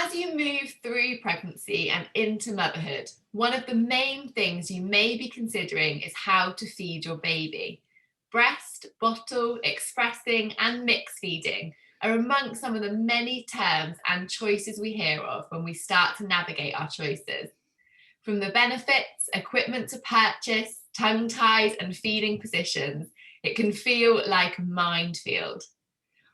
As you move through pregnancy and into motherhood, one of the main things you may be considering is how to feed your baby. Breast, bottle, expressing, and mixed feeding are among some of the many terms and choices we hear of when we start to navigate our choices. From the benefits, equipment to purchase, tongue ties, and feeding positions, it can feel like a minefield.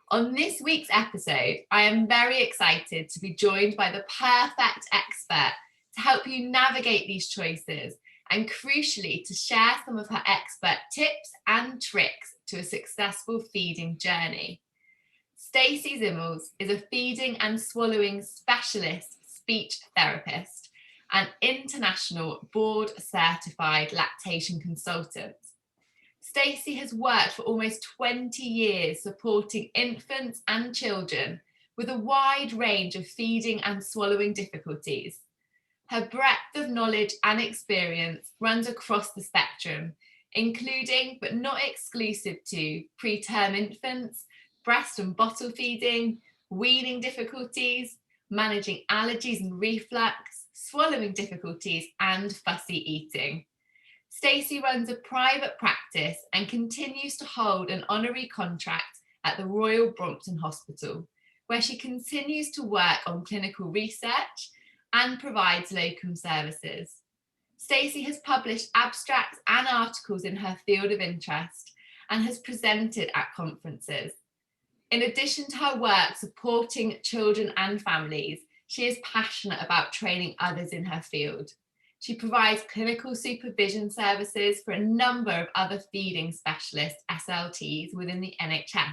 On this week's episode, I am very excited to be joined by the perfect expert to help you navigate these choices and, crucially, to share some of her expert tips and tricks to a successful feeding journey. Stacey Zimmels is a feeding and swallowing specialist speech therapist and international board-certified lactation consultant. Stacey has worked for almost 20 years supporting infants and children with a wide range of feeding and swallowing difficulties. Her breadth of knowledge and experience runs across the spectrum, including but not exclusive to preterm infants, breast and bottle feeding, weaning difficulties, managing allergies and reflux, swallowing difficulties, and fussy eating. Stacey runs a private practice and continues to hold an honorary contract at the Royal Brompton Hospital, where she continues to work on clinical research and provides locum services. Stacey has published abstracts and articles in her field of interest and has presented at conferences. In addition to her work supporting children and families, she is passionate about training others in her field. She provides clinical supervision services for a number of other feeding specialist SLTs within the NHS.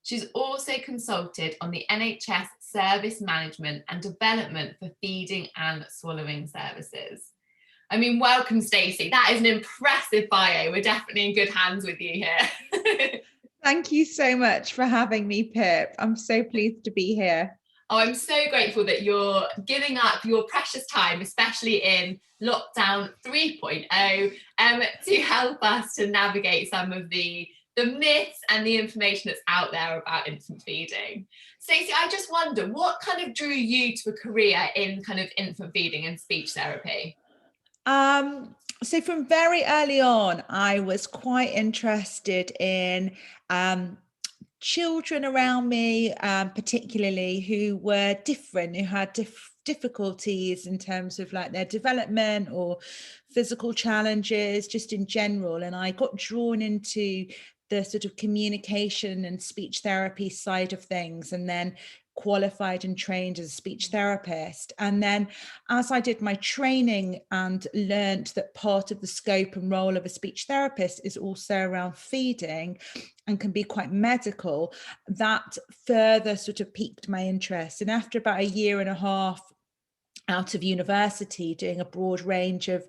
She's also consulted on the NHS service management and development for feeding and swallowing services. I mean, welcome, Stacey. That is an impressive bio. We're definitely in good hands with you here. Thank you so much for having me, Pip. I'm so pleased to be here. Oh, I'm so grateful that you're giving up your precious time, especially in lockdown 3.0, to help us to navigate some of the myths and the information that's out there about infant feeding. Stacey, I just wonder, what kind of drew you to a career in kind of infant feeding and speech therapy? So from very early on, I was quite interested in children around me, particularly who were different, who had difficulties in terms of like their development or physical challenges, just in general. And I got drawn into the sort of communication and speech therapy side of things, and then qualified and trained as a speech therapist. And then as I did my training and learned that part of the scope and role of a speech therapist is also around feeding and can be quite medical, that further sort of piqued my interest. And after about a year and a half out of university doing a broad range of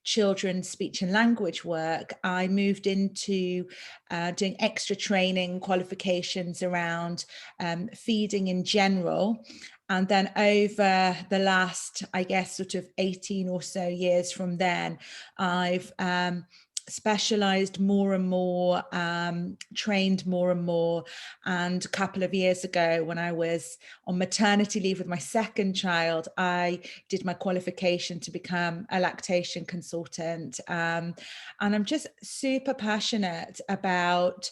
children's speech and language work, I moved into doing extra training qualifications around feeding in general. And then over the last, I guess, sort of 18 or so years from then, I've specialized more and more, trained more and more. And a couple of years ago, when I was on maternity leave with my second child, I did my qualification to become a lactation consultant. And I'm just super passionate about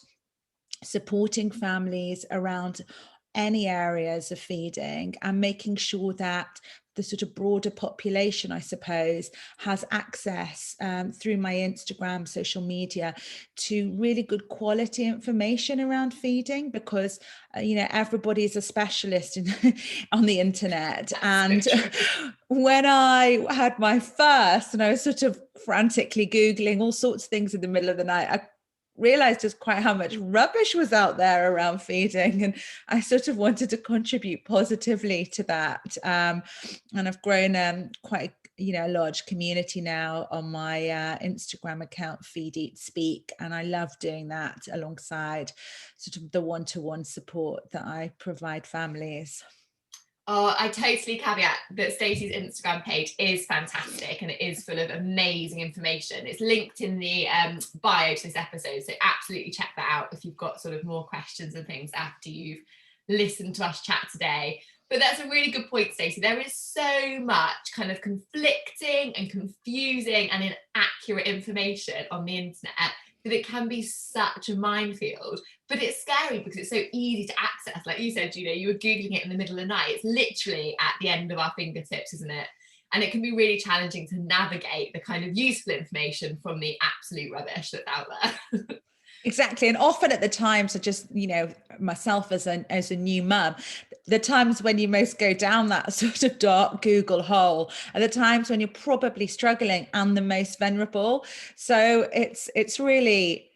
supporting families around any areas of feeding and making sure that the sort of broader population, I suppose, has access through my Instagram, social media, to really good quality information around feeding, because everybody's a specialist on the internet. And when I had my first, and I was sort of frantically Googling all sorts of things in the middle of the night, I realized just quite how much rubbish was out there around feeding, and I sort of wanted to contribute positively to that. And I've grown quite a large community now on my Instagram account, Feed Eat Speak, and I love doing that alongside sort of the one-to-one support that I provide families. Oh, I totally caveat that Stacey's Instagram page is fantastic and it is full of amazing information. It's linked in the bio to this episode, so absolutely check that out if you've got sort of more questions and things after you've listened to us chat today. But that's a really good point, Stacey. There is so much kind of conflicting and confusing and inaccurate information on the internet that it can be such a minefield. But it's scary because it's so easy to access. Like you said, you were Googling it in the middle of the night. It's literally at the end of our fingertips, isn't it? And it can be really challenging to navigate the kind of useful information from the absolute rubbish that's out there. Exactly. And often at the times, I just, myself as a new mum, the times when you most go down that sort of dark Google hole are the times when you're probably struggling and the most vulnerable. So it's really,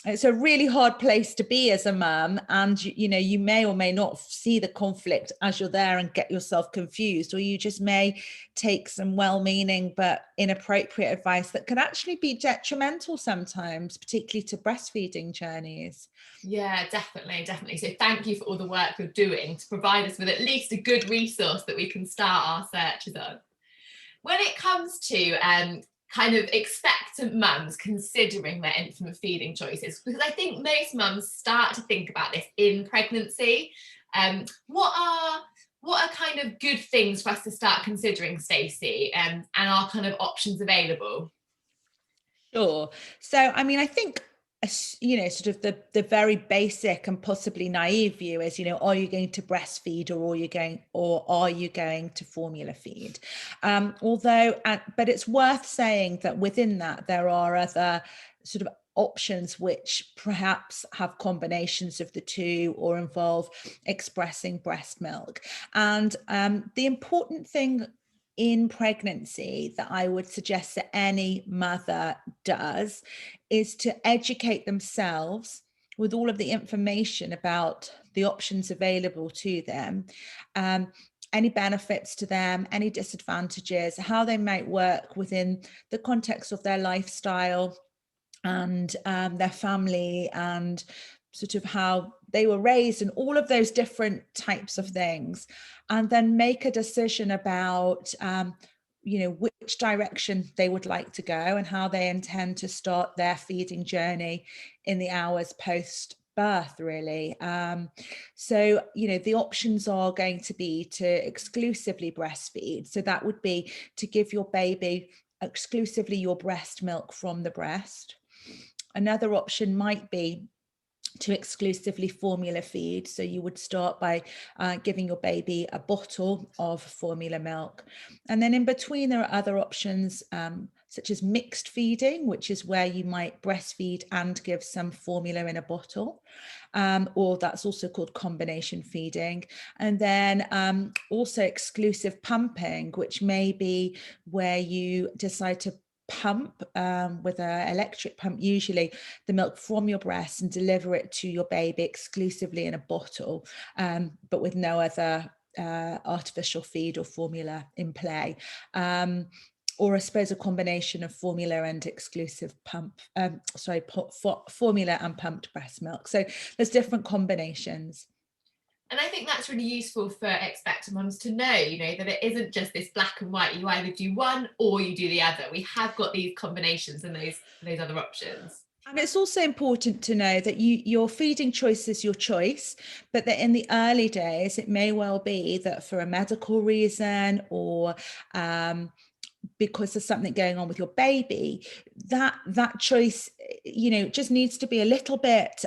it's a really hard place to be as a mum, and you may or may not see the conflict as you're there and get yourself confused, or you just may take some well-meaning but inappropriate advice that can actually be detrimental sometimes, particularly to breastfeeding journeys. Yeah, definitely. So thank you for all the work you're doing to provide us with at least a good resource that we can start our searches on. When it comes to kind of expectant mums considering their infant feeding choices, because I think most mums start to think about this in pregnancy. What are kind of good things for us to start considering, Stacey, and are kind of options available? Sure. So, I mean, I think, sort of the very basic and possibly naive view is, are you going to breastfeed, or are you going to formula feed? But it's worth saying that within that, there are other sort of options which perhaps have combinations of the two or involve expressing breast milk. And the important thing in pregnancy that I would suggest that any mother does is to educate themselves with all of the information about the options available to them, any benefits to them, any disadvantages, how they might work within the context of their lifestyle and their family, and sort of how they were raised, and all of those different types of things, and then make a decision about which direction they would like to go and how they intend to start their feeding journey in the hours post birth, really. So the options are going to be to exclusively breastfeed. So that would be to give your baby exclusively your breast milk from the breast. Another option might be to exclusively formula feed. So you would start by giving your baby a bottle of formula milk. And then in between, there are other options such as mixed feeding, which is where you might breastfeed and give some formula in a bottle, or that's also called combination feeding. And then also exclusive pumping, which may be where you decide to pump with an electric pump, usually, the milk from your breast and deliver it to your baby exclusively in a bottle, but with no other artificial feed or formula in play. Or I suppose a combination of formula and exclusive formula and pumped breast milk. So there's different combinations. And I think that's really useful for expectant mums to know, that it isn't just this black and white. You either do one or you do the other. We have got these combinations and those other options. And it's also important to know that your feeding choice is your choice, but that in the early days, it may well be that for a medical reason or because there's something going on with your baby, that choice, just needs to be a little bit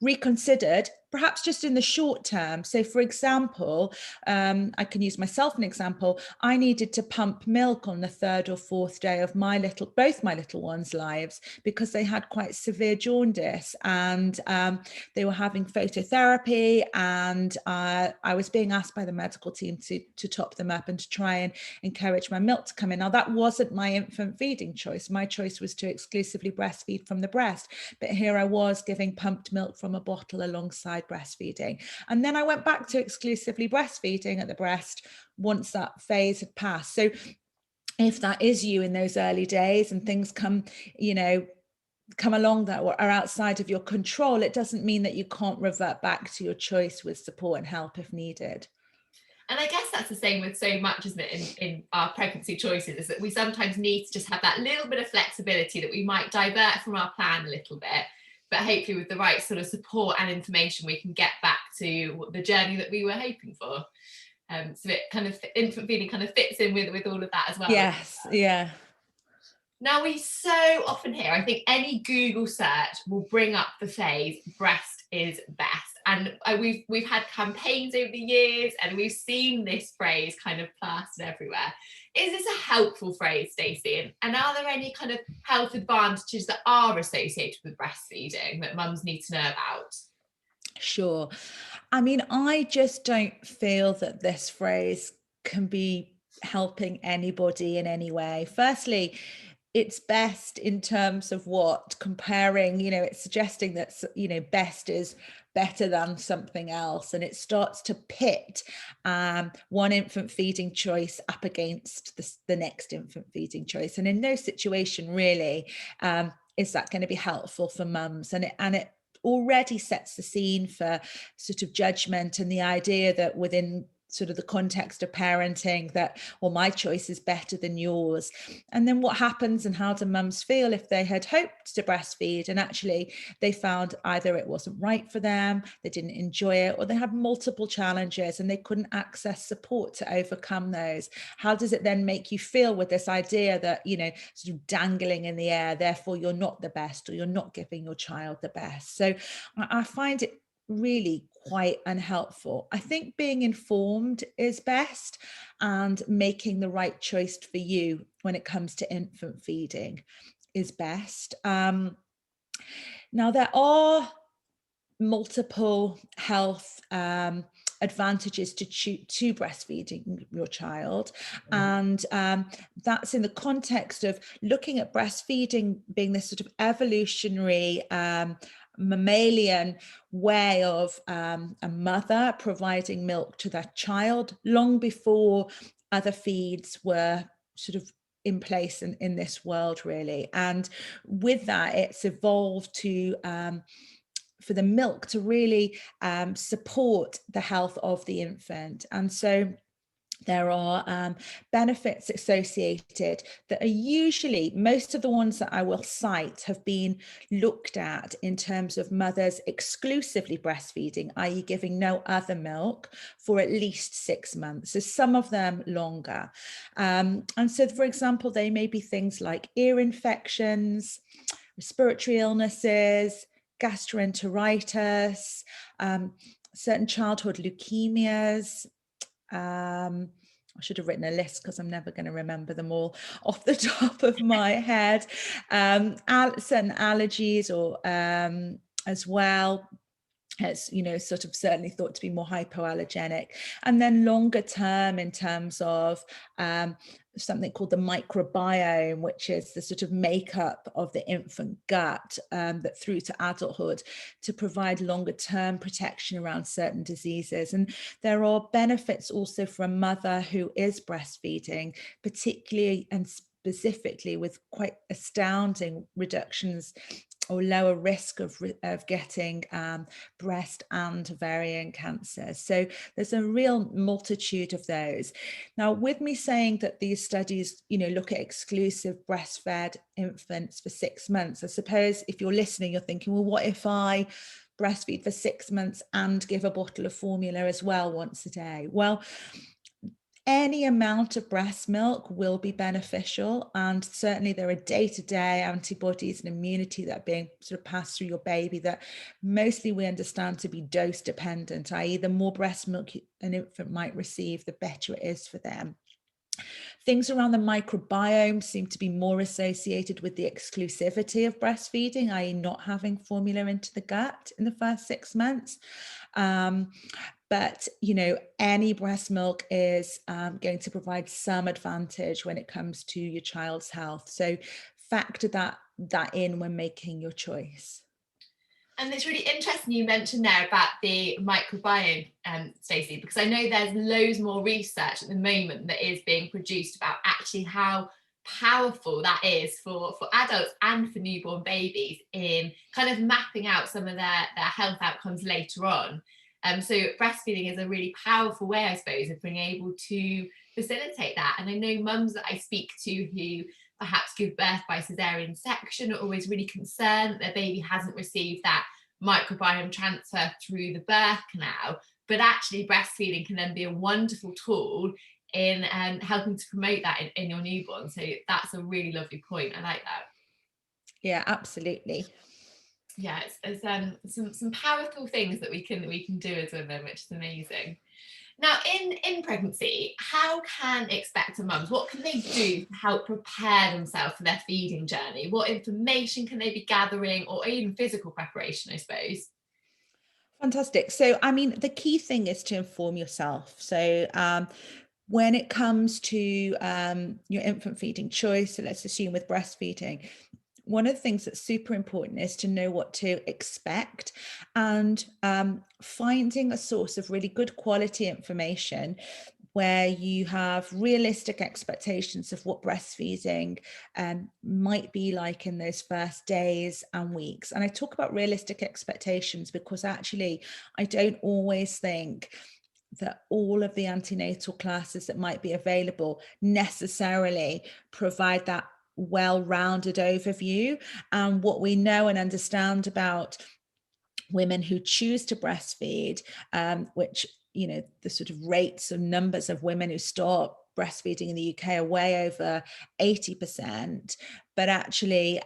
reconsidered, perhaps just in the short term. So for example, I can use myself an example. I needed to pump milk on the third or fourth day of both my little ones' lives, because they had quite severe jaundice, and they were having phototherapy, and I was being asked by the medical team to top them up and to try and encourage my milk to come in. Now, that wasn't my infant feeding choice. My choice was to exclusively breastfeed from the breast, but here I was giving pumped milk from a bottle alongside breastfeeding. And then I went back to exclusively breastfeeding at the breast once that phase had passed. So if that is you in those early days and things come along that are outside of your control, it doesn't mean that you can't revert back to your choice with support and help if needed. And I guess that's the same with so much, isn't it, in our pregnancy choices, is that we sometimes need to just have that little bit of flexibility, that we might divert from our plan a little bit, but hopefully with the right sort of support and information, we can get back to the journey that we were hoping for. So it kind of, infant feeding kind of fits in with all of that as well. Yes, yeah. Now, we so often hear, I think any Google search will bring up the phrase breast is best. And we've had campaigns over the years, and we've seen this phrase kind of plastered everywhere. Is this a helpful phrase, Stacey? And are there any kind of health advantages that are associated with breastfeeding that mums need to know about? Sure. I mean, I just don't feel that this phrase can be helping anybody in any way. Firstly, it's best in terms of what? Comparing, it's suggesting that, best is better than something else. And it starts to pit one infant feeding choice up against the next infant feeding choice. And in no situation really is that going to be helpful for mums. And it already sets the scene for sort of judgment and the idea that within sort of the context of parenting that, well, my choice is better than yours. And then what happens, and how do mums feel if they had hoped to breastfeed and actually they found either it wasn't right for them, they didn't enjoy it, or they had multiple challenges and they couldn't access support to overcome those? How does it then make you feel with this idea that, sort of dangling in the air, therefore you're not the best, or you're not giving your child the best? So I find it really quite unhelpful. I think being informed is best, and making the right choice for you when it comes to infant feeding is best. Now, there are multiple health advantages to breastfeeding your child, and that's in the context of looking at breastfeeding being this sort of evolutionary mammalian way of a mother providing milk to their child long before other feeds were sort of in place in this world, really. And with that, it's evolved to for the milk to really support the health of the infant. And so there are benefits associated that are usually, most of the ones that I will cite have been looked at in terms of mothers exclusively breastfeeding, i.e. giving no other milk for at least 6 months. So some of them longer. And so, for example, they may be things like ear infections, respiratory illnesses, gastroenteritis, certain childhood leukemias. I should have written a list because I'm never going to remember them all off the top of my head. Certain allergies, or as well. It's, sort of certainly thought to be more hypoallergenic. And then longer term, in terms of something called the microbiome, which is the sort of makeup of the infant gut that through to adulthood, to provide longer term protection around certain diseases. And there are benefits also for a mother who is breastfeeding, particularly and specifically with quite astounding reductions or lower risk of getting breast and ovarian cancer. So there's a real multitude of those. Now, with me saying that these studies, look at exclusive breastfed infants for 6 months, I suppose if you're listening, you're thinking, well, what if I breastfeed for 6 months and give a bottle of formula as well once a day? Well, any amount of breast milk will be beneficial, and certainly there are day-to-day antibodies and immunity that are being sort of passed through your baby that mostly we understand to be dose dependent, i.e. the more breast milk an infant might receive, the better it is for them. Things around the microbiome seem to be more associated with the exclusivity of breastfeeding, i.e. not having formula into the gut in the first 6 months. But, any breast milk is going to provide some advantage when it comes to your child's health. So factor that in when making your choice. And it's really interesting you mentioned there about the microbiome, Stacey, because I know there's loads more research at the moment that is being produced about actually how powerful that is for adults and for newborn babies in kind of mapping out some of their health outcomes later on. So breastfeeding is a really powerful way, I suppose, of being able to facilitate that. And I know mums that I speak to who perhaps give birth by cesarean section are always really concerned that their baby hasn't received that microbiome transfer through the birth canal, but actually breastfeeding can then be a wonderful tool in helping to promote that in your newborn. So that's a really lovely point. I like that. Yeah, absolutely. Yeah, it's some powerful things that we can do as women, which is amazing. Now, in pregnancy, how can expectant mums, what can they do to help prepare themselves for their feeding journey? What information can they be gathering, or even physical preparation, I suppose? Fantastic. So, I mean, the key thing is to inform yourself. So, when it comes to your infant feeding choice, so let's assume with breastfeeding, one of the things that's super important is to know what to expect, and finding a source of really good quality information where you have realistic expectations of what breastfeeding might be like in those first days and weeks. And I talk about realistic expectations because actually I don't always think that all of the antenatal classes that might be available necessarily provide that well-rounded overview. And what we know and understand about women who choose to breastfeed, which, you know, the sort of rates and numbers of women who stop breastfeeding in the UK are way over 80%, but actually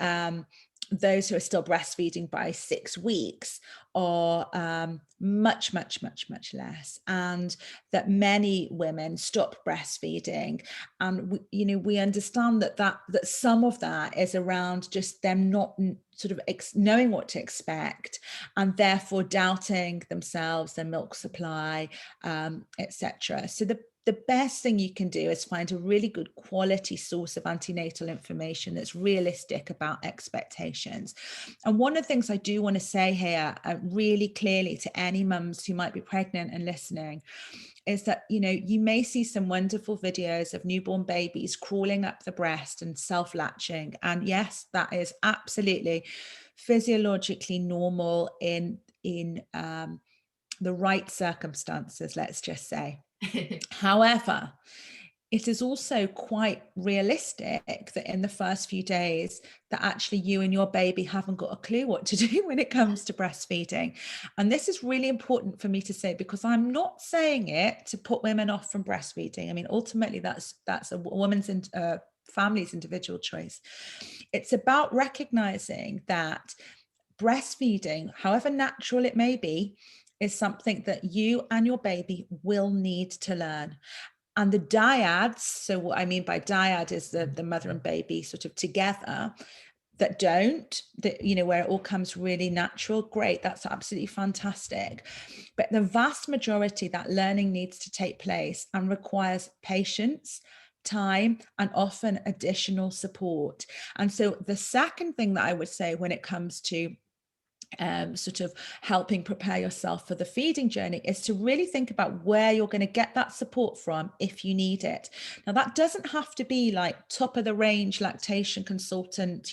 those who are still breastfeeding by 6 weeks are much less, and that many women stop breastfeeding. And we understand that some of that is around just them not sort of knowing what to expect, and therefore doubting themselves, their milk supply, etc. So the best thing you can do is find a really good quality source of antenatal information that's realistic about expectations. And one of the things I do want to say here really clearly to any mums who might be pregnant and listening is that, you may see some wonderful videos of newborn babies crawling up the breast and self-latching. And yes, that is absolutely physiologically normal in the right circumstances, let's just say. However, it is also quite realistic that in the first few days that actually you and your baby haven't got a clue what to do when it comes to breastfeeding. And this is really important for me to say, because I'm not saying it to put women off from breastfeeding. I mean, ultimately that's a woman's and family's individual choice. It's about recognizing that breastfeeding, however natural it may be, is something that you and your baby will need to learn. And the dyads, so what I mean by dyad is the mother and baby sort of together, that don't, where it all comes really natural, great, that's absolutely fantastic. But the vast majority, that learning needs to take place and requires patience, time, and often additional support. And so the second thing that I would say when it comes to sort of helping prepare yourself for the feeding journey is to really think about where you're going to get that support from if you need it. Now, that doesn't have to be like top of the range Lactation Consultant,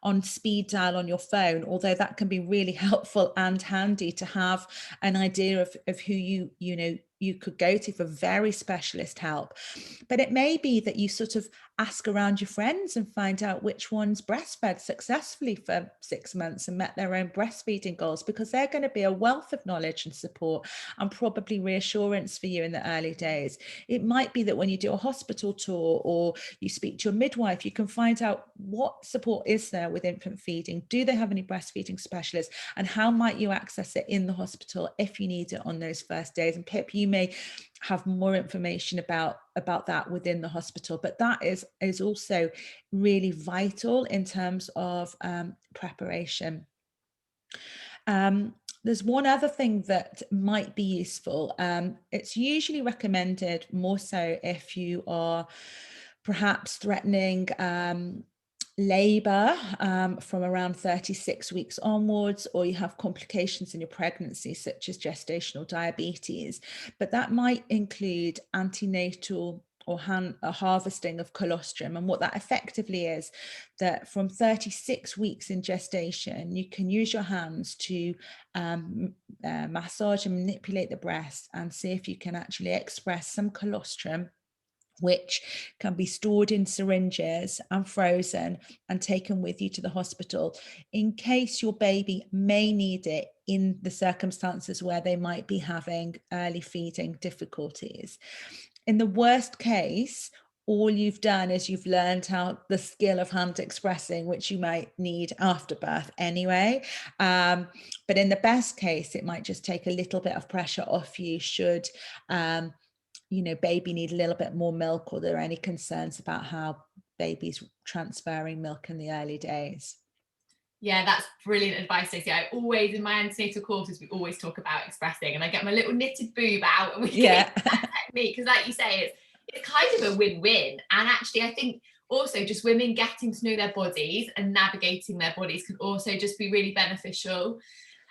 on speed dial on your phone, although that can be really helpful and handy to have an idea of who you could go to for very specialist help. But it may be that you sort of ask around your friends and find out which ones breastfed successfully for 6 months and met their own breastfeeding goals, because they're going to be a wealth of knowledge and support and probably reassurance for you in the early days. It might be that when you do a hospital tour or you speak to a midwife, you can find out what support is there with infant feeding. Do they have any breastfeeding specialists, and how might you access it in the hospital if you need it on those first days? And Pip, you may have more information about that within the hospital, but that is also really vital in terms of preparation. There's one other thing that might be useful. It's usually recommended more so if you are perhaps threatening labor from around 36 weeks onwards, or you have complications in your pregnancy such as gestational diabetes, but that might include antenatal or harvesting of colostrum. And what that effectively is, that from 36 weeks in gestation, you can use your hands to massage and manipulate the breast and see if you can actually express some colostrum which can be stored in syringes and frozen and taken with you to the hospital in case your baby may need it in the circumstances where they might be having early feeding difficulties. In the worst case, all you've done is you've learned how the skill of hand expressing, which you might need after birth anyway. But in the best case, it might just take a little bit of pressure off you should baby need a little bit more milk, or there are any concerns about how baby's transferring milk in the early days. Yeah, that's brilliant advice, Stacey. I always, in my antenatal courses, we always talk about expressing, and I get my little knitted boob out and we get that technique, because like you say, it's kind of a win-win. And actually, I think also just women getting to know their bodies and navigating their bodies can also just be really beneficial.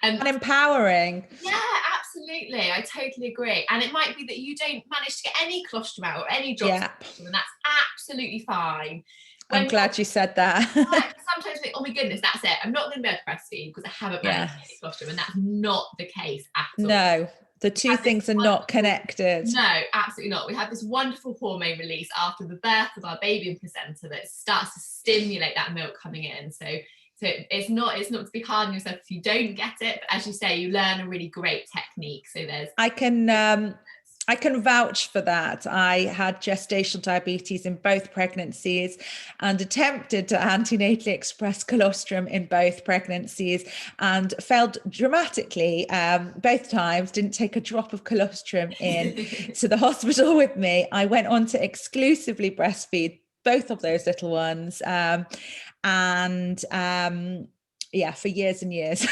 And empowering. Yeah, absolutely. I totally agree. And it might be that you don't manage to get any colostrum out or any drops of colostrum, and that's absolutely fine. I'm glad you said that. Sometimes I think, oh my goodness, that's it. I'm not going to be able to breastfeed because I haven't managed to get any colostrum, and that's not the case at all. No, the two things are not connected. No, absolutely not. We have this wonderful hormone release after the birth of our baby and placenta that starts to stimulate that milk coming in. So it's not to be hard on yourself if you don't get it, but as you say, you learn a really great technique. So I can vouch for that. I had gestational diabetes in both pregnancies and attempted to antenatally express colostrum in both pregnancies and failed dramatically both times. Didn't take a drop of colostrum in to the hospital with me. I went on to exclusively breastfeed both of those little ones. For years and years.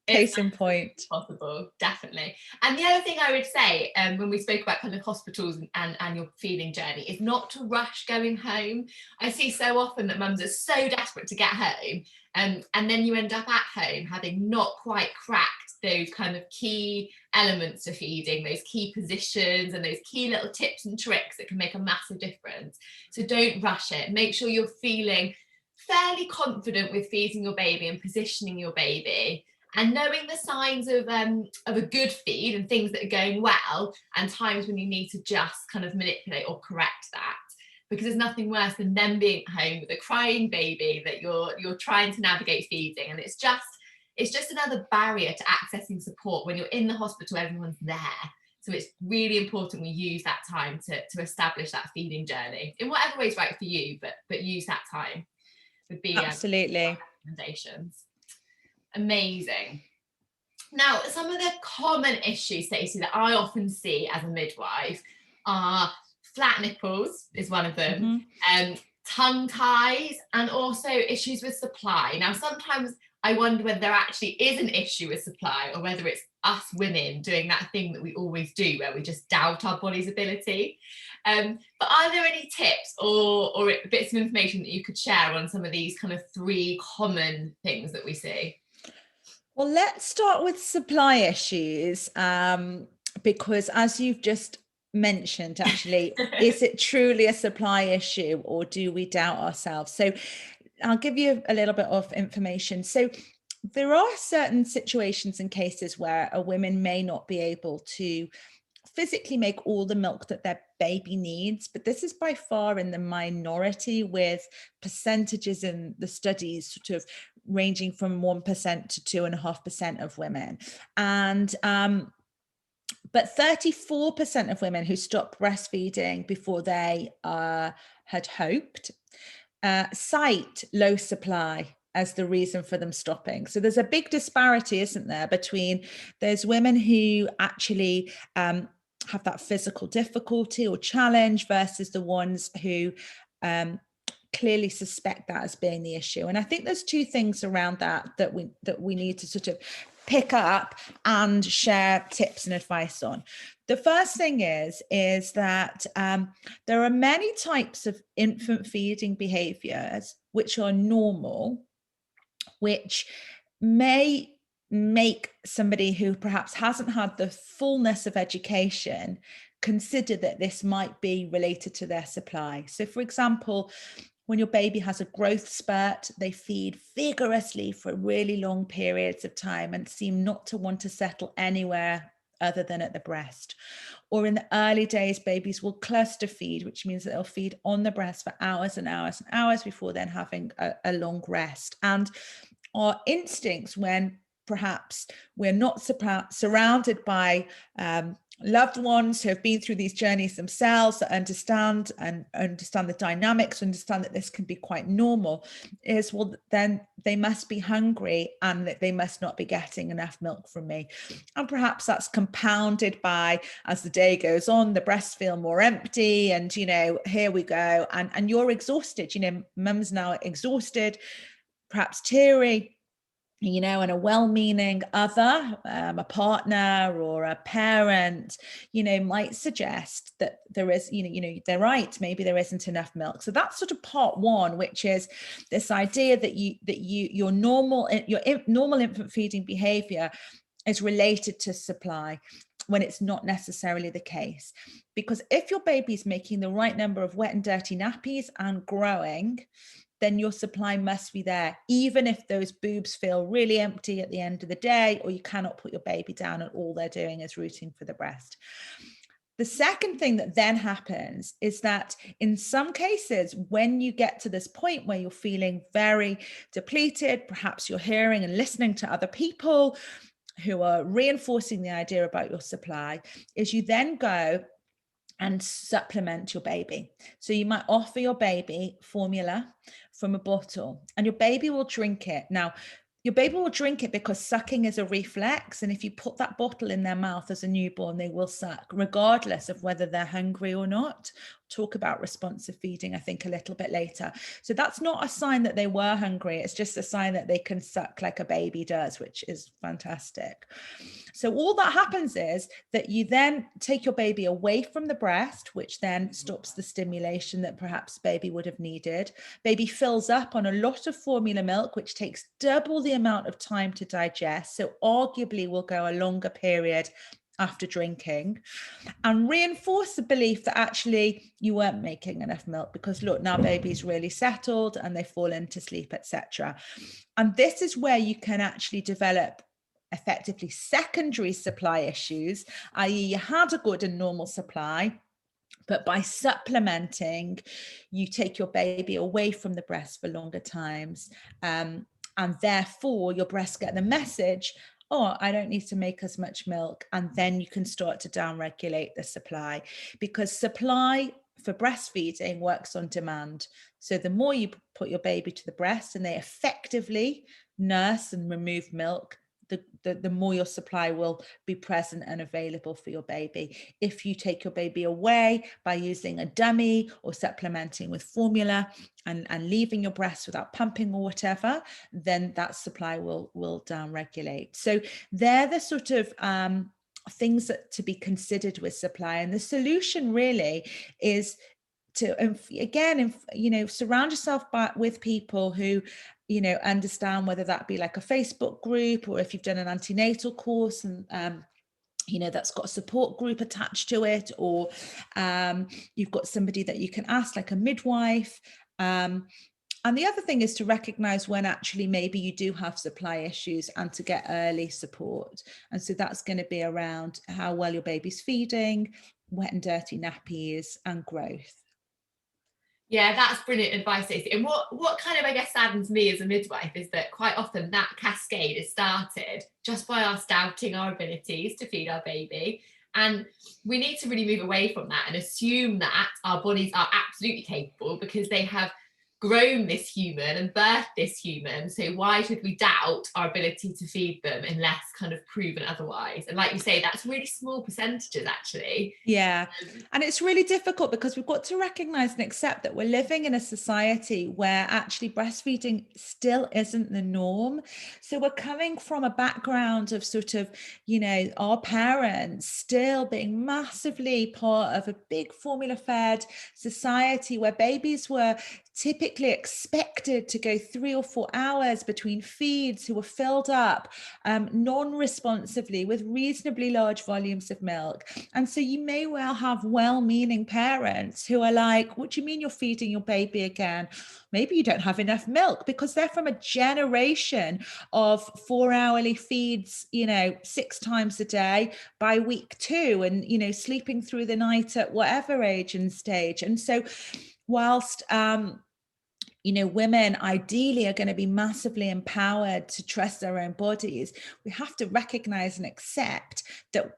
Case in point. Possible, definitely. And the other thing I would say, when we spoke about kind of hospitals and your feeding journey, is not to rush going home. I see so often that mums are so desperate to get home, and then you end up at home having not quite cracked those kind of key elements to feeding, those key positions and those key little tips and tricks that can make a massive difference. So don't rush it. Make sure you're feeling fairly confident with feeding your baby and positioning your baby, and knowing the signs of a good feed and things that are going well, and times when you need to just kind of manipulate or correct that, because there's nothing worse than them being at home with a crying baby that you're trying to navigate feeding, and it's just another barrier to accessing support. When you're in the hospital, everyone's there. So it's really important we use that time to establish that feeding journey in whatever way is right for you, but use that time. Would be absolutely recommendations. Amazing. Now, some of the common issues, Stacey, that I often see as a midwife are flat nipples is one of them, tongue ties, and also issues with supply. Now, sometimes I wonder whether there actually is an issue with supply, or whether it's us women doing that thing that we always do where we just doubt our body's ability. But are there any tips or bits of information that you could share on some of these kind of 3 common things that we see? Well, let's start with supply issues, because as you've just mentioned, actually, is it truly a supply issue, or do we doubt ourselves? So I'll give you a little bit of information. So there are certain situations and cases where a woman may not be able to physically make all the milk that their baby needs, but this is by far in the minority, with percentages in the studies sort of ranging from 1% to 2.5% of women. And but 34% of women who stop breastfeeding before they had hoped cite low supply as the reason for them stopping. So there's a big disparity, isn't there, between those women who actually have that physical difficulty or challenge versus the ones who clearly suspect that as being the issue. And I think there's 2 things around that we need to sort of pick up and share tips and advice on. The first thing is that there are many types of infant feeding behaviors which are normal, which may make somebody who perhaps hasn't had the fullness of education consider that this might be related to their supply. So, for example, when your baby has a growth spurt, they feed vigorously for really long periods of time and seem not to want to settle anywhere other than at the breast. Or in the early days, babies will cluster feed, which means that they'll feed on the breast for hours and hours and hours before then having a long rest. And our instincts, when perhaps we're not surrounded by loved ones who have been through these journeys themselves, that understand the dynamics, understand that this can be quite normal, is, well, then they must be hungry and that they must not be getting enough milk from me. And perhaps that's compounded by, as the day goes on, the breasts feel more empty, and here we go, and you're exhausted. Mum's now exhausted, perhaps teary, and a well-meaning other, a partner or a parent, might suggest that there is, they're right, maybe there isn't enough milk. So that's sort of part one, which is this idea that your normal infant feeding behavior is related to supply, when it's not necessarily the case. Because if your baby's making the right number of wet and dirty nappies and growing, then your supply must be there, even if those boobs feel really empty at the end of the day, or you cannot put your baby down and all they're doing is rooting for the breast. The second thing that then happens is that in some cases, when you get to this point where you're feeling very depleted, perhaps you're hearing and listening to other people who are reinforcing the idea about your supply, is you then go and supplement your baby. So you might offer your baby formula from a bottle, and your baby will drink it. Now, your baby will drink it because sucking is a reflex. And if you put that bottle in their mouth as a newborn, they will suck, regardless of whether they're hungry or not. Talk about responsive feeding, I think, a little bit later. So that's not a sign that they were hungry. It's just a sign that they can suck like a baby does, which is fantastic. So all that happens is that you then take your baby away from the breast, which then stops the stimulation that perhaps baby would have needed. Baby fills up on a lot of formula milk, which takes double the amount of time to digest. So arguably will go a longer period after drinking, and reinforce the belief that actually you weren't making enough milk, because look, now baby's really settled and they fall into sleep, etc. And this is where you can actually develop effectively secondary supply issues, i.e. you had a good and normal supply, but by supplementing, you take your baby away from the breast for longer times, and therefore your breasts get the message, oh, I don't need to make as much milk. And then you can start to downregulate the supply, because supply for breastfeeding works on demand. So the more you put your baby to the breast and they effectively nurse and remove milk, the more your supply will be present and available for your baby. If you take your baby away by using a dummy or supplementing with formula and leaving your breast without pumping or whatever, then that supply will downregulate. So they're the sort of things that to be considered with supply. And the solution really is to, again, surround yourself with people who understand, whether that be like a Facebook group, or if you've done an antenatal course and that's got a support group attached to it, or you've got somebody that you can ask, like a midwife. And the other thing is to recognize when actually maybe you do have supply issues, and to get early support. And so that's going to be around how well your baby's feeding, wet and dirty nappies, and growth. Yeah, that's brilliant advice, Stacey. And what kind of, I guess, saddens me as a midwife is that quite often that cascade is started just by us doubting our abilities to feed our baby. And we need to really move away from that and assume that our bodies are absolutely capable, because they have grown this human and birthed this human. So why should we doubt our ability to feed them unless kind of proven otherwise? And like you say, that's really small percentages actually. Yeah. And it's really difficult, because we've got to recognize and accept that we're living in a society where actually breastfeeding still isn't the norm. So we're coming from a background of sort of, our parents still being massively part of a big formula fed society where babies were typically expected to go 3 or 4 hours between feeds, who are filled up non-responsively with reasonably large volumes of milk. And so you may well have well-meaning parents who are like, what do you mean you're feeding your baby again? Maybe you don't have enough milk, because they're from a generation of 4-hourly feeds, 6 times a day by week 2, and, sleeping through the night at whatever age and stage. And so whilst, women ideally are going to be massively empowered to trust their own bodies, we have to recognize and accept that,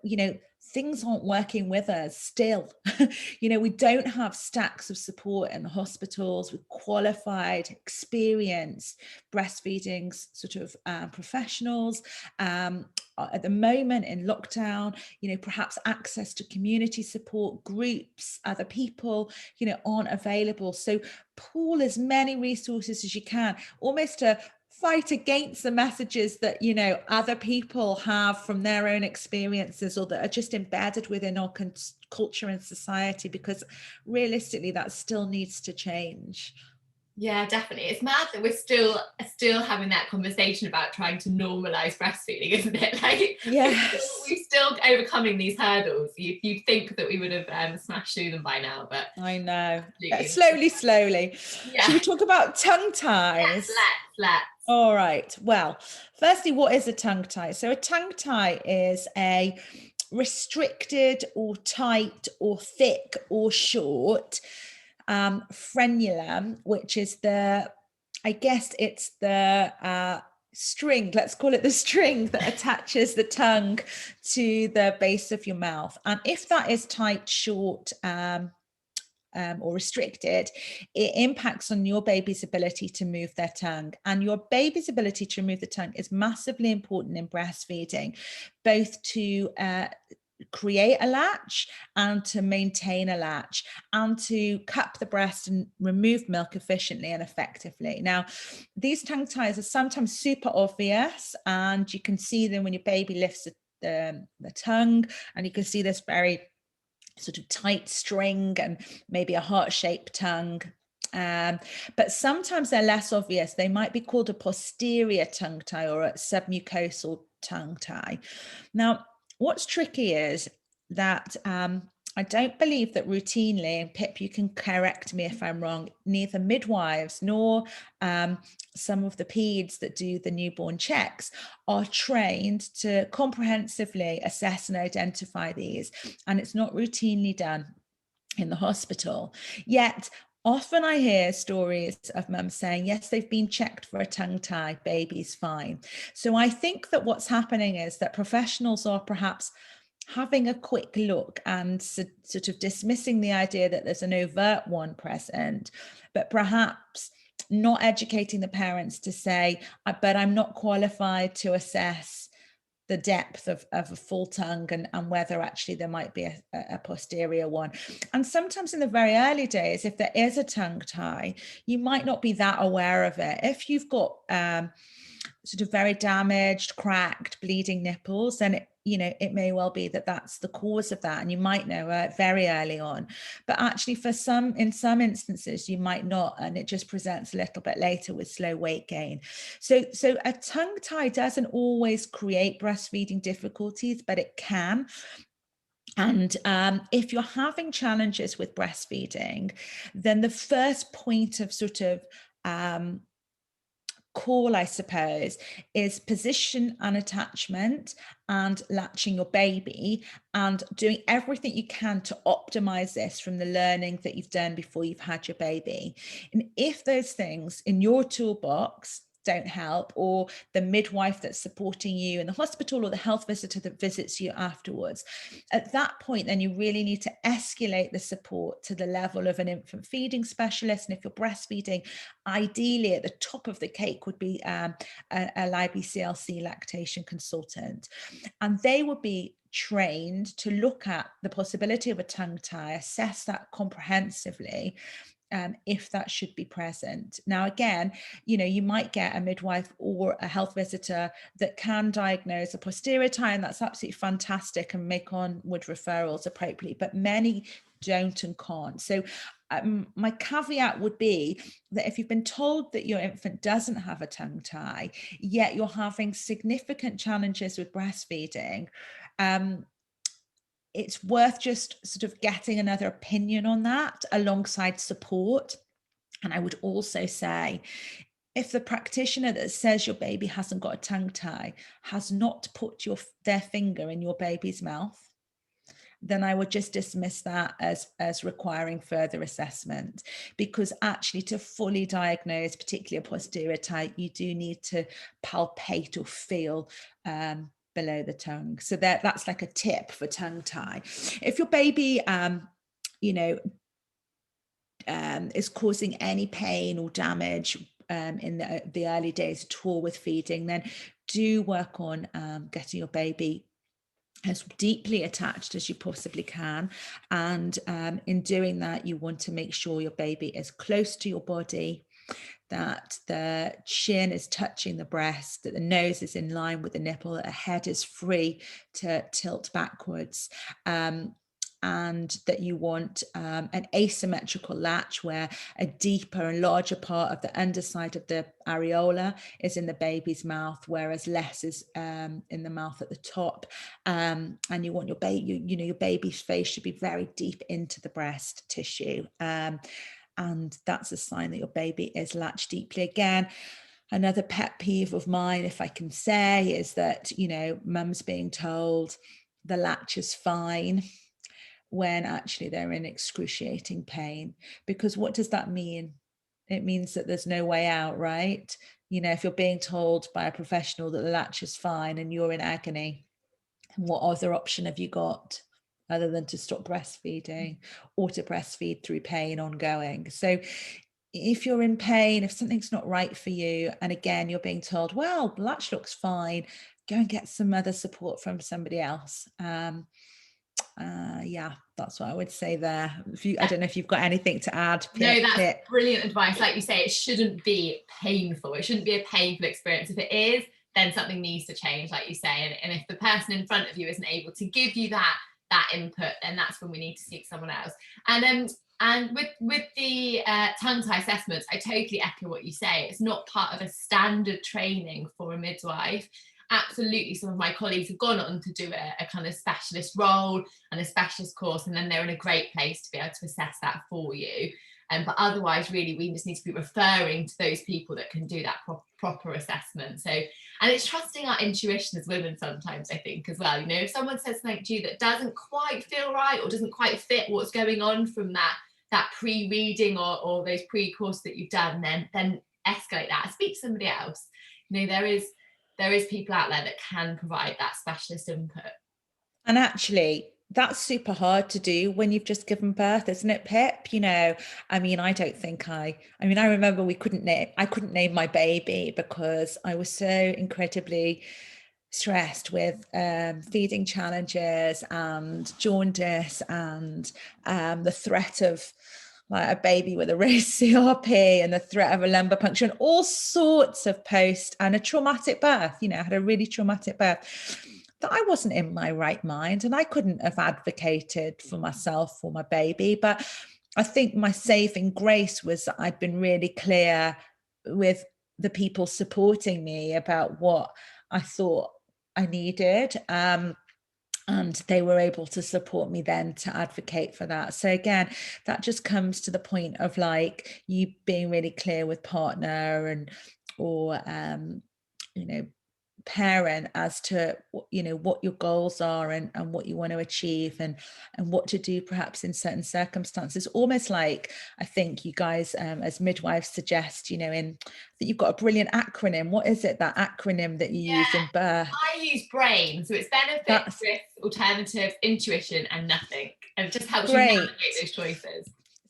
things aren't working with us still. We don't have stacks of support in hospitals with qualified, experienced breastfeeding sort of professionals. At the moment in lockdown, perhaps access to community support groups, other people, aren't available. So pool as many resources as you can, almost to fight against the messages that other people have from their own experiences, or that are just embedded within our culture and society, because realistically that still needs to change. Yeah, definitely. It's mad that we're still having that conversation about trying to normalize breastfeeding, isn't it? Like, yes, we're still overcoming these hurdles. You'd think that we would have smashed through them by now, but I know. absolutely. Slowly. Yeah. Should we talk about tongue ties? Yes, let's. All right. Well, firstly, what is a tongue tie? So a tongue tie is a restricted or tight or thick or short frenulum, which is it's the string, let's call it the string that attaches the tongue to the base of your mouth. And if that is tight, short, or restricted, it impacts on your baby's ability to move their tongue. And your baby's ability to remove the tongue is massively important in breastfeeding, both to create a latch and to maintain a latch, and to cup the breast and remove milk efficiently and effectively. Now, these tongue ties are sometimes super obvious, and you can see them when your baby lifts the tongue, and you can see this very sort of tight string and maybe a heart-shaped tongue. But sometimes they're less obvious. They might be called a posterior tongue tie or a submucosal tongue tie. Now, what's tricky is that I don't believe that routinely, and Pip, you can correct me if I'm wrong, neither midwives nor some of the peds that do the newborn checks are trained to comprehensively assess and identify these. And it's not routinely done in the hospital. Yet, often I hear stories of mums saying, yes, they've been checked for a tongue tie, baby's fine. So I think that what's happening is that professionals are perhaps having a quick look and sort of dismissing the idea that there's an overt one present, but perhaps not educating the parents to say, but I'm not qualified to assess the depth of a full tongue and whether actually there might be a posterior one. And sometimes in the very early days, if there is a tongue tie, you might not be that aware of it. If you've got sort of very damaged, cracked, bleeding nipples, then it may well be that that's the cause of that, and you might know very early on. But actually, in some instances, you might not, and it just presents a little bit later with slow weight gain. So a tongue tie doesn't always create breastfeeding difficulties, but it can. And if you're having challenges with breastfeeding, then the first point of sort of call, I suppose, is position and attachment and latching your baby, and doing everything you can to optimize this from the learning that you've done before you've had your baby. And if those things in your toolbox don't help, or the midwife that's supporting you in the hospital, or the health visitor that visits you afterwards, at that point, then you really need to escalate the support to the level of an infant feeding specialist. And if you're breastfeeding, ideally at the top of the cake would be an IBCLC lactation consultant. And they would be trained to look at the possibility of a tongue tie, assess that comprehensively, if that should be present. Now, again, you might get a midwife or a health visitor that can diagnose a posterior tie, and that's absolutely fantastic, and make onward referrals appropriately, but many don't and can't. So my caveat would be that if you've been told that your infant doesn't have a tongue tie, yet you're having significant challenges with breastfeeding, it's worth just sort of getting another opinion on that alongside support. And I would also say, if the practitioner that says your baby hasn't got a tongue tie has not put their finger in your baby's mouth, then I would just dismiss that as requiring further assessment, because actually to fully diagnose, particularly a posterior tie, you do need to palpate or feel below the tongue. So that's like a tip for tongue tie. If your baby, is causing any pain or damage in the early days at all with feeding, then do work on getting your baby as deeply attached as you possibly can. And in doing that, you want to make sure your baby is close to your body, that the chin is touching the breast, that the nose is in line with the nipple, that the head is free to tilt backwards. And that you want an asymmetrical latch where a deeper and larger part of the underside of the areola is in the baby's mouth, whereas less is in the mouth at the top. And you want your baby, your baby's face should be very deep into the breast tissue. And that's a sign that your baby is latched deeply. Again, another pet peeve of mine, if I can say, is that, mum's being told the latch is fine when actually they're in excruciating pain. Because what does that mean? It means that there's no way out, right? If you're being told by a professional that the latch is fine and you're in agony, what other option have you got other than to stop breastfeeding or to breastfeed through pain ongoing? So if you're in pain, if something's not right for you, and again, you're being told, well, the latch looks fine, go and get some other support from somebody else. That's what I would say there. I don't know if you've got anything to add. No, that's brilliant advice. Like you say, it shouldn't be painful. It shouldn't be a painful experience. If it is, then something needs to change, like you say. And if the person in front of you isn't able to give you that input, then that's when we need to seek someone else. And with the tongue tie assessments, I totally echo what you say. It's not part of a standard training for a midwife. Absolutely, some of my colleagues have gone on to do a kind of specialist role and a specialist course, and then they're in a great place to be able to assess that for you. But otherwise, really, we just need to be referring to those people that can do that proper assessment. So, and it's trusting our intuition as women sometimes, I think, as well. If someone says something to you that doesn't quite feel right or doesn't quite fit what's going on from that pre-reading or those pre-course that you've done, then escalate that. Speak to somebody else. There is people out there that can provide that specialist input. And actually, that's super hard to do when you've just given birth, isn't it, Pip? I remember I couldn't name my baby because I was so incredibly stressed with feeding challenges and jaundice and the threat of like a baby with a raised CRP and the threat of a lumbar puncture and all sorts of post and a traumatic birth, I had a really traumatic birth, that I wasn't in my right mind and I couldn't have advocated for myself or my baby. But I think my saving grace was that I'd been really clear with the people supporting me about what I thought I needed. And they were able to support me then to advocate for that. So again, that just comes to the point of like you being really clear with partner or parent as to what your goals are and what you want to achieve and what to do perhaps in certain circumstances. Almost like I think you guys as midwives suggest in that you've got a brilliant acronym. What is it, that acronym that you use in birth? I use BRAIN, so it's benefits, risks, alternatives, intuition and nothing, and it just helps you navigate those choices.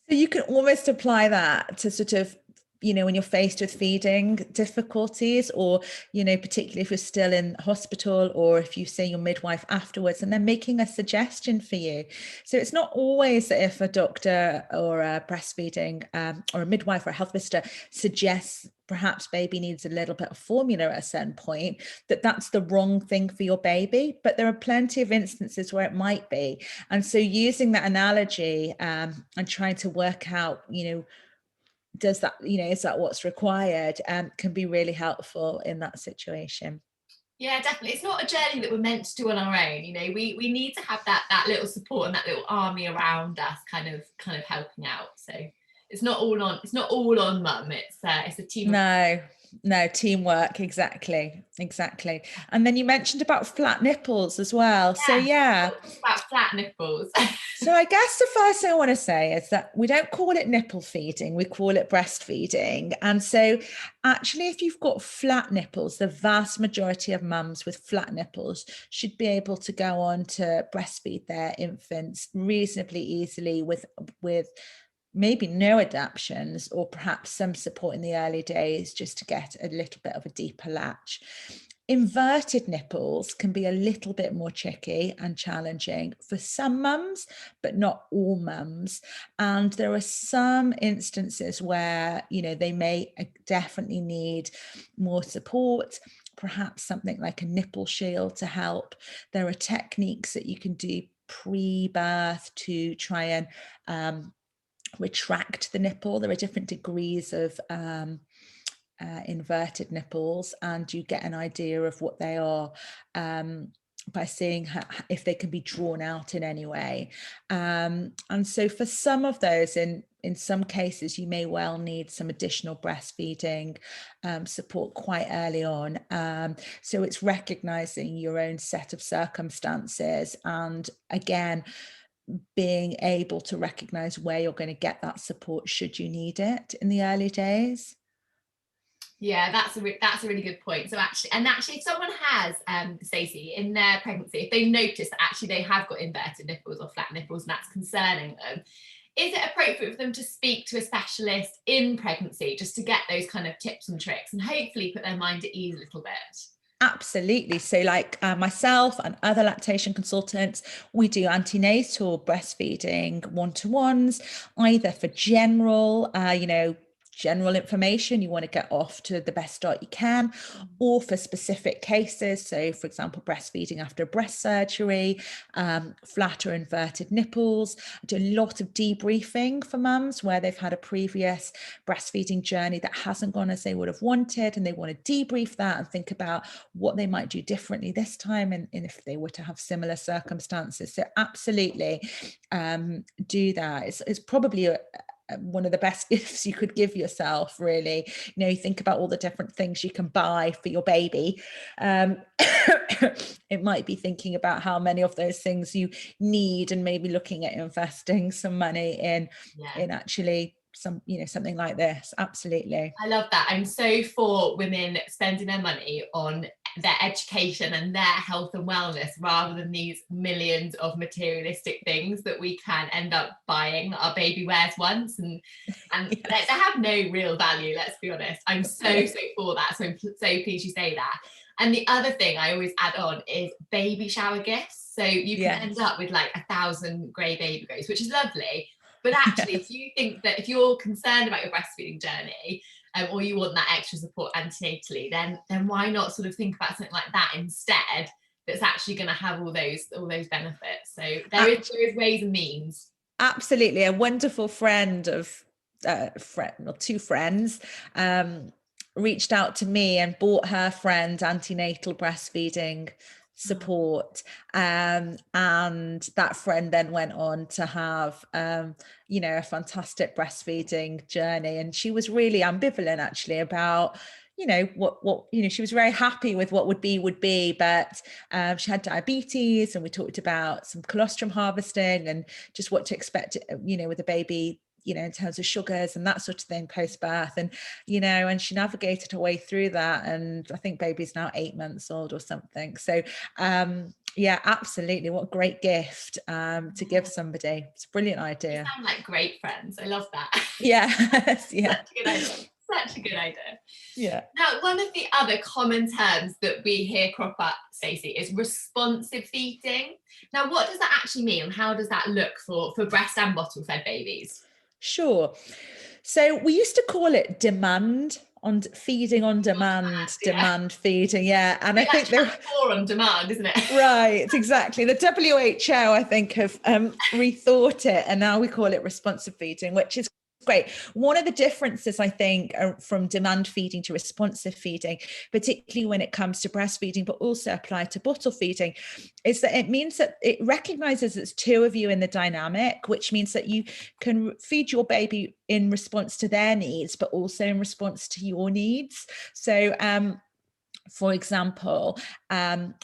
So you can almost apply that to sort of when you're faced with feeding difficulties, or, particularly if you're still in hospital, or if you see your midwife afterwards and they're making a suggestion for you. So it's not always that if a doctor or a breastfeeding or a midwife or a health visitor suggests perhaps baby needs a little bit of formula at a certain point, that's the wrong thing for your baby. But there are plenty of instances where it might be. And so using that analogy and trying to work out, does that, is that what's required, can be really helpful in that situation. Yeah, definitely. It's not a journey that we're meant to do on our own. We need to have that little support and that little army around us kind of helping out. So it's not all on mum. It's a team. No, teamwork. Exactly. And then you mentioned about flat nipples as well. So yeah, about flat nipples. So I guess the first thing I want to say is that we don't call it nipple feeding, we call it breastfeeding. And so actually, if you've got flat nipples, the vast majority of mums with flat nipples should be able to go on to breastfeed their infants reasonably easily with maybe no adaptions, or perhaps some support in the early days just to get a little bit of a deeper latch. Inverted nipples can be a little bit more tricky and challenging for some mums, but not all mums. And there are some instances where, they may definitely need more support, perhaps something like a nipple shield to help. There are techniques that you can do pre-birth to try and retract the nipple. There are different degrees of inverted nipples, and you get an idea of what they are by seeing if they can be drawn out in any way. And so for some of those, in some cases, you may well need some additional breastfeeding support quite early on. So it's recognizing your own set of circumstances, and again, being able to recognize where you're going to get that support should you need it in the early days. Yeah, that's a really good point. So actually, if someone has, Stacey, in their pregnancy, if they notice that actually they have got inverted nipples or flat nipples and that's concerning them, is it appropriate for them to speak to a specialist in pregnancy just to get those kind of tips and tricks and hopefully put their mind at ease a little bit? Absolutely. So like myself and other lactation consultants, we do antenatal breastfeeding one-to-ones, either for general, general information, you want to get off to the best start you can, or for specific cases. So for example, breastfeeding after breast surgery, flat or inverted nipples. I do a lot of debriefing for mums where they've had a previous breastfeeding journey that hasn't gone as they would have wanted, and they want to debrief that and think about what they might do differently this time, and if they were to have similar circumstances. So absolutely do that. It's probably one of the best gifts you could give yourself, really. You think about all the different things you can buy for your baby. It might be thinking about how many of those things you need, and maybe looking at investing some money in actually something like this. Absolutely. I love that. I'm so for women spending their money on their education and their health and wellness, rather than these millions of materialistic things that we can end up buying that our baby wears once, and yes, they have no real value, let's be honest. I'm so for that. So I'm so pleased you say that. And the other thing I always add on is baby shower gifts. So you can end up with like 1,000 grey baby clothes, which is lovely. But actually, if you think that if you're concerned about your breastfeeding journey, or you want that extra support antenatally, then why not sort of think about something like that instead, that's actually going to have all those benefits. So there is ways and means. Absolutely. A wonderful friend of two friends reached out to me and bought her friend antenatal breastfeeding support, and that friend then went on to have a fantastic breastfeeding journey. And she was really ambivalent actually about what she was very happy with what would be, but she had diabetes, and we talked about some colostrum harvesting and just what to expect with a baby in terms of sugars and that sort of thing post-birth, and and she navigated her way through that, and I think baby's now 8 months old or something. So absolutely, what a great gift to give somebody. It's a brilliant idea. You sound like great friends. I love that. Yeah. Yeah. Good idea. Such a good idea. Yeah. Now, one of the other common terms that we hear crop up, Stacey, is responsive feeding. Now, what does that actually mean, and how does that look for breast and bottle fed babies? Sure. So we used to call it feeding on demand, Yeah. demand feeding. Yeah. And I think they're on demand, isn't it? Right, exactly. The WHO, I think, have rethought it, and now we call it responsive feeding, which is great. One of the differences, I think, from demand feeding to responsive feeding, particularly when it comes to breastfeeding, but also applied to bottle feeding, is that it means that it recognizes it's two of you in the dynamic, which means that you can feed your baby in response to their needs, but also in response to your needs. So, for example,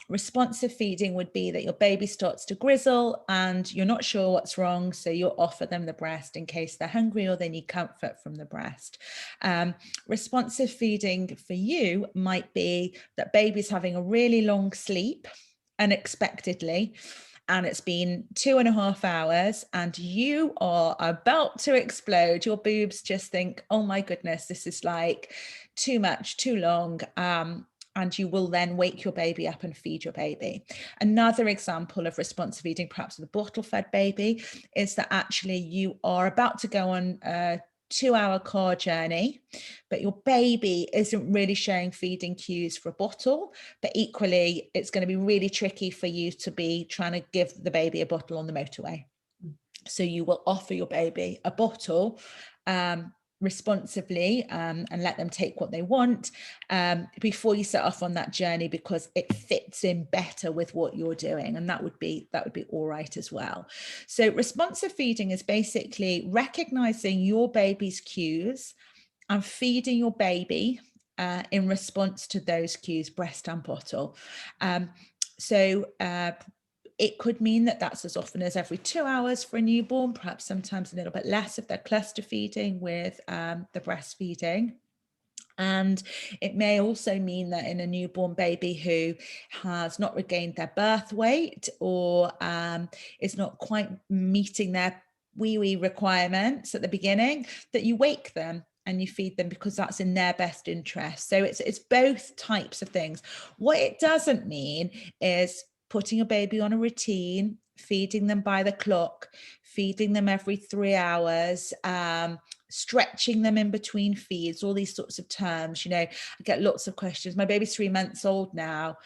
responsive feeding would be that your baby starts to grizzle and you're not sure what's wrong, so you'll offer them the breast in case they're hungry or they need comfort from the breast. Responsive feeding for you might be that baby's having a really long sleep unexpectedly, and it's been 2.5 hours and you are about to explode. Your boobs just think, oh my goodness, this is like too much, too long. And you will then wake your baby up and feed your baby. Another example of responsive feeding, perhaps with a bottle-fed baby, is that actually you are about to go on a 2-hour car journey, but your baby isn't really showing feeding cues for a bottle, but equally it's going to be really tricky for you to be trying to give the baby a bottle on the motorway. So you will offer your baby a bottle responsively and let them take what they want before you set off on that journey, because it fits in better with what you're doing, and that would be all right as well. So responsive feeding is basically recognizing your baby's cues and feeding your baby in response to those cues, breast and bottle. It could mean that that's as often as every 2 hours for a newborn, perhaps sometimes a little bit less if they're cluster feeding with the breastfeeding. And it may also mean that in a newborn baby who has not regained their birth weight or is not quite meeting their wee requirements at the beginning, that you wake them and you feed them because that's in their best interest. So it's both types of things. What it doesn't mean is putting a baby on a routine, feeding them by the clock, feeding them every 3 hours, stretching them in between feeds, all these sorts of terms. I get lots of questions. My baby's 3 months old now.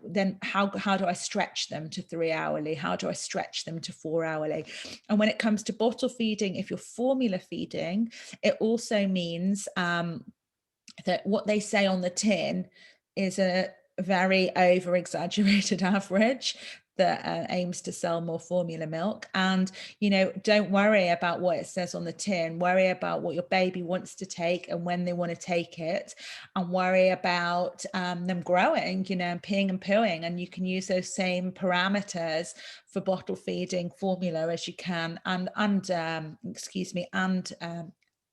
Then how do I stretch them to 3 hourly? How do I stretch them to 4 hourly? And when it comes to bottle feeding, if you're formula feeding, it also means that what they say on the tin is a very over exaggerated average that aims to sell more formula milk. And don't worry about what it says on the tin. Worry about what your baby wants to take and when they want to take it, and worry about them growing, and peeing and pooing. And you can use those same parameters for bottle feeding formula as you can and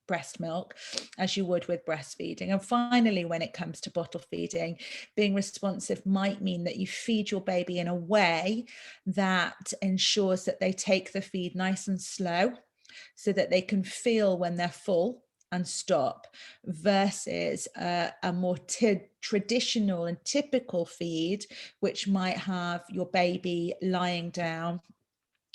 breast milk as you would with breastfeeding. And finally, when it comes to bottle feeding, being responsive might mean that you feed your baby in a way that ensures that they take the feed nice and slow so that they can feel when they're full and stop, versus a more traditional and typical feed, which might have your baby lying down,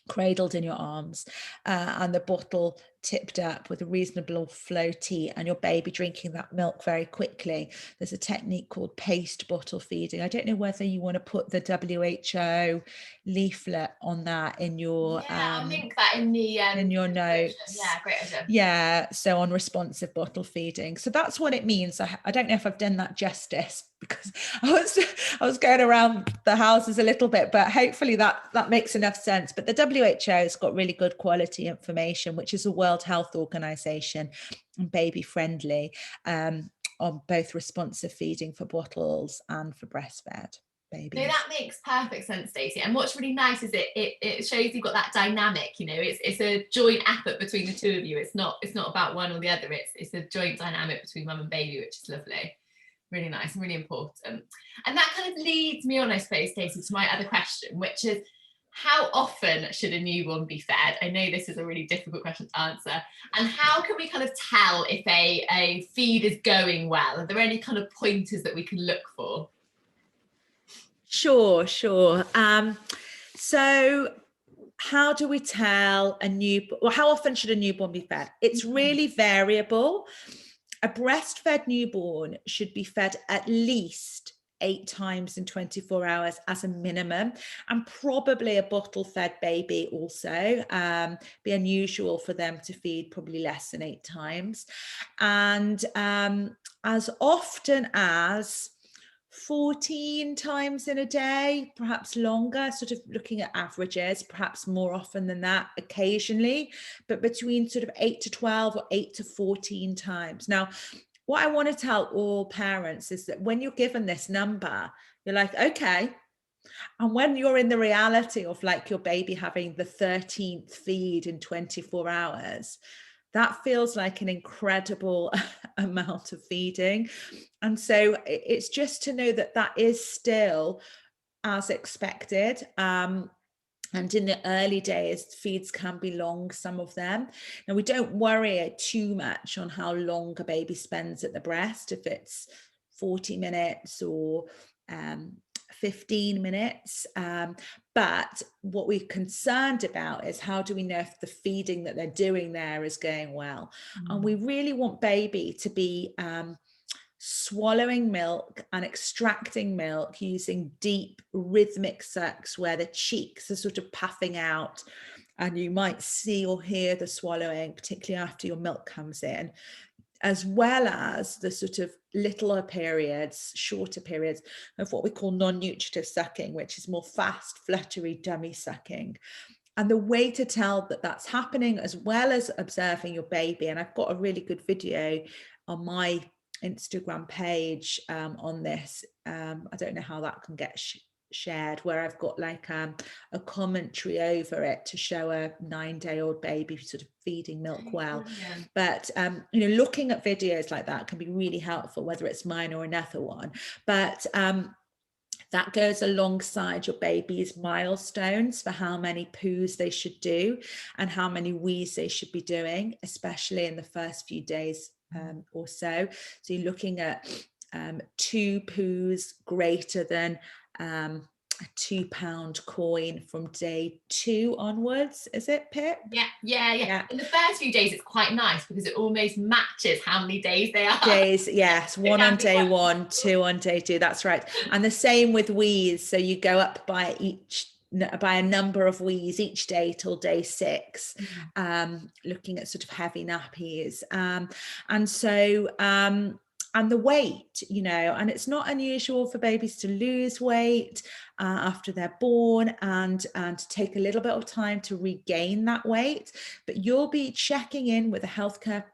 cradled in your arms, and the bottle tipped up with a reasonable flow tea, and your baby drinking that milk very quickly. There's a technique called paced bottle feeding. I don't know whether you want to put the WHO leaflet on that in your I'll link that in your notes. Yeah, great idea. Yeah, so on responsive bottle feeding. So that's what it means. I don't know if I've done that justice, because I was going around the houses a little bit, but hopefully that makes enough sense. But the WHO has got really good quality information, which is a World Health Organization and baby friendly, on both responsive feeding for bottles and for breastfed babies. No, that makes perfect sense, Stacey. And what's really nice is it shows you've got that dynamic. It's a joint effort between the two of you. It's not about one or the other. It's a joint dynamic between mum and baby, which is lovely. Really nice and really important. And that kind of leads me on, I suppose, Stacey, to my other question, which is, how often should a newborn be fed? I know this is a really difficult question to answer. And how can we kind of tell if a feed is going well? Are there any kind of pointers that we can look for? Sure. So how do we tell how often should a newborn be fed? It's really variable. A breastfed newborn should be fed at least 8 times in 24 hours as a minimum, and probably a bottle fed baby also. Be unusual for them to feed probably less than 8 times, and as often as 14 times in a day, perhaps longer, sort of looking at averages, perhaps more often than that occasionally, but between sort of 8 to 12 or 8 to 14 times. Now, what I want to tell all parents is that when you're given this number, you're like, okay. And when you're in the reality of like your baby having the 13th feed in 24 hours, that feels like an incredible amount of feeding. And so it's just to know that that is still as expected. And in the early days, feeds can be long, some of them. Now, we don't worry too much on how long a baby spends at the breast, if it's 40 minutes or 15 minutes. But what we're concerned about is how do we know if the feeding that they're doing there is going well? And we really want baby to be swallowing milk and extracting milk using deep rhythmic sucks where the cheeks are sort of puffing out, and you might see or hear the swallowing, particularly after your milk comes in, as well as the sort of littler periods, shorter periods of what we call non-nutritive sucking, which is more fast, fluttery, dummy sucking. And the way to tell that that's happening, as well as observing your baby, and I've got a really good video on my Instagram page on this. I don't know how that can get shared, where I've got like a commentary over it to show a 9-day-old baby sort of feeding milk well. But looking at videos like that can be really helpful, whether it's mine or another one. But that goes alongside your baby's milestones for how many poos they should do and how many wees they should be doing, especially in the first few days or so. So you're looking at 2 poos greater than a £2 coin from day 2 onwards. Is it, Pip? Yeah. In the first few days, it's quite nice because it almost matches how many days they are. Days, yes. 1 on day 1, 2 on day 2. That's right. And the same with wees. So you go up by a number of wees each day till day 6, looking at sort of heavy nappies. And so and the weight, and it's not unusual for babies to lose weight after they're born and take a little bit of time to regain that weight. But you'll be checking in with a healthcare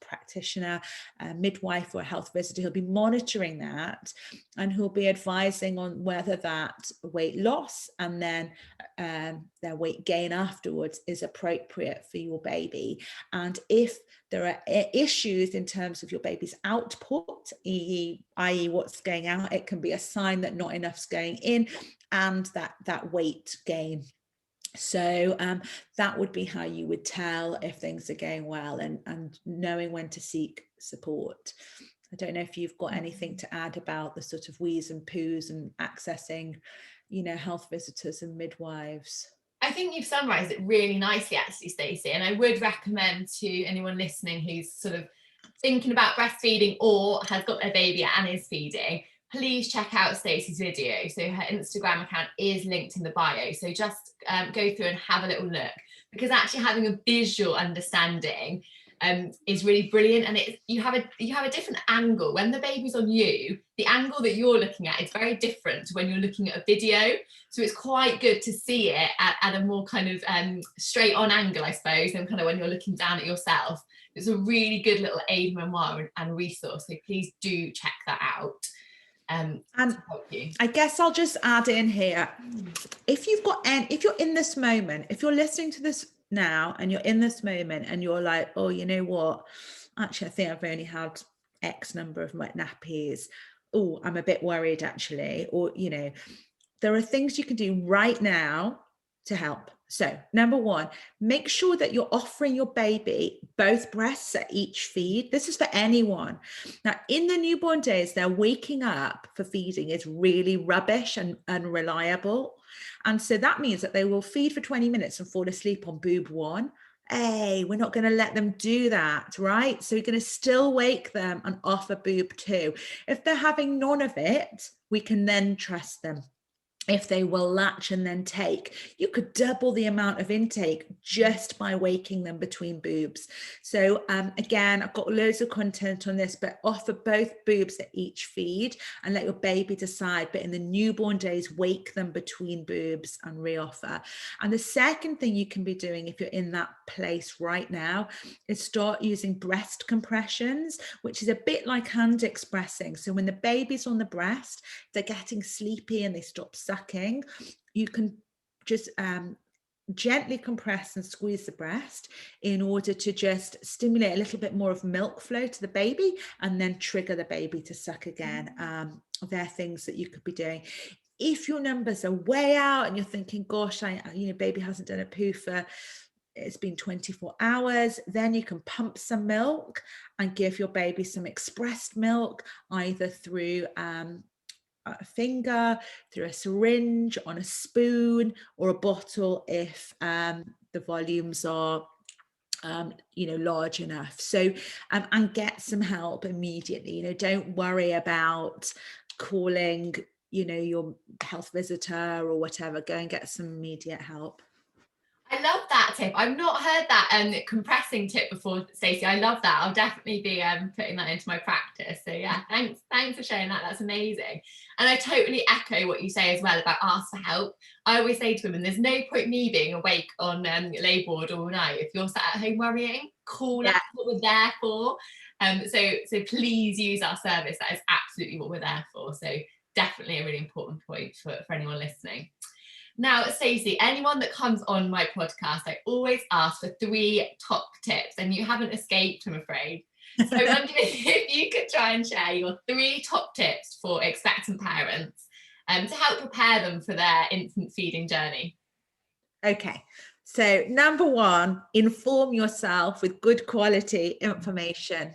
practitioner, a midwife, or a health visitor who'll be monitoring that, and who'll be advising on whether that weight loss and then their weight gain afterwards is appropriate for your baby. And if there are issues in terms of your baby's output, i.e. what's going out, it can be a sign that not enough's going in, and that weight gain. So that would be how you would tell if things are going well, and knowing when to seek support. I don't know if you've got anything to add about the sort of wees and poos and accessing, health visitors and midwives. I think you've summarised it really nicely, actually, Stacey. And I would recommend to anyone listening who's sort of thinking about breastfeeding or has got their baby and is feeding, please check out Stacey's video. So her Instagram account is linked in the bio. So just go through and have a little look, because actually having a visual understanding is really brilliant. And you have a different angle. When the baby's on you, the angle that you're looking at is very different to when you're looking at a video. So it's quite good to see it at a more kind of straight on angle, I suppose, than kind of when you're looking down at yourself. It's a really good little aid memoir and resource. So please do check that out. And I guess I'll just add in here, if you're in this moment, if you're listening to this now and you're in this moment and you're like, oh, you know what, actually I think I've only had X number of wet nappies, oh, I'm a bit worried actually, or there are things you can do right now to help. So number one, make sure that you're offering your baby both breasts at each feed. This is for anyone. Now, in the newborn days, their waking up for feeding is really rubbish and unreliable. And so that means that they will feed for 20 minutes and fall asleep on boob one. Hey, we're not going to let them do that, right? So we're going to still wake them and offer boob two. If they're having none of it, we can then trust them. If they will latch and then take, you could double the amount of intake just by waking them between boobs. So again, I've got loads of content on this, but offer both boobs at each feed and let your baby decide. But in the newborn days, wake them between boobs and reoffer. And the second thing you can be doing if you're in that place right now is start using breast compressions, which is a bit like hand expressing. So when the baby's on the breast, they're getting sleepy and they stop sucking, you can just gently compress and squeeze the breast in order to just stimulate a little bit more of milk flow to the baby and then trigger the baby to suck again. They're things that you could be doing. If your numbers are way out and you're thinking, gosh, baby hasn't done a poo for, it's been 24 hours, then you can pump some milk and give your baby some expressed milk, either through a finger, through a syringe, on a spoon, or a bottle if the volumes are large enough. So and get some help immediately. Don't worry about calling your health visitor or whatever. Go and get some immediate help. I love that tip. I've not heard that compressing tip before, Stacey. I love that. I'll definitely be putting that into my practice. So yeah, thanks for sharing that. That's amazing. And I totally echo what you say as well about ask for help. I always say to women, there's no point me being awake on labour ward all night. If you're sat at home worrying, call us, what we're there for. So please use our service. That is absolutely what we're there for. So definitely a really important point for anyone listening. Now, Stacey, anyone that comes on my podcast, I always ask for 3 top tips, and you haven't escaped, I'm afraid. So I'm wondering if you could try and share your 3 top tips for expectant parents to help prepare them for their infant feeding journey. Okay, so number 1, inform yourself with good quality information.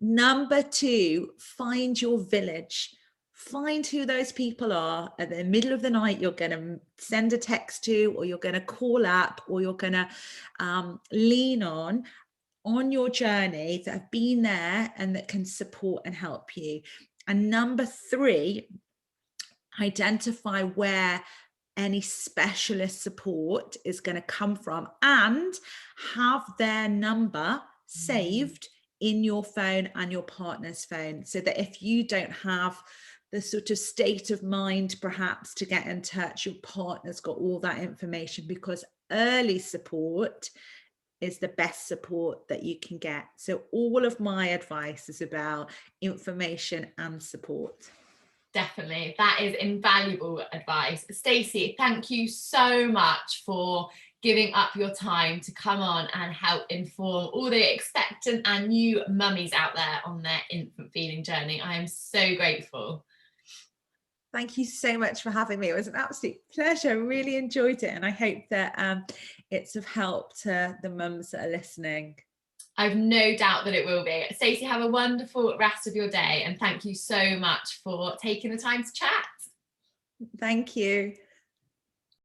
Number 2, find your village. Find who those people are at the middle of the night you're going to send a text to, or you're going to call up, or you're going to lean on your journey, that have been there and that can support and help you. And number 3, identify where any specialist support is going to come from and have their number saved in your phone and your partner's phone, so that if you don't have the sort of state of mind perhaps to get in touch, your partner's got all that information, because early support is the best support that you can get. So all of my advice is about information and support. Definitely. That is invaluable advice. Stacey, thank you so much for giving up your time to come on and help inform all the expectant and new mummies out there on their infant feeding journey. I am so grateful. Thank you so much for having me. It was an absolute pleasure. I really enjoyed it. And I hope that it's of help to the mums that are listening. I've no doubt that it will be. Stacey, have a wonderful rest of your day. And thank you so much for taking the time to chat. Thank you.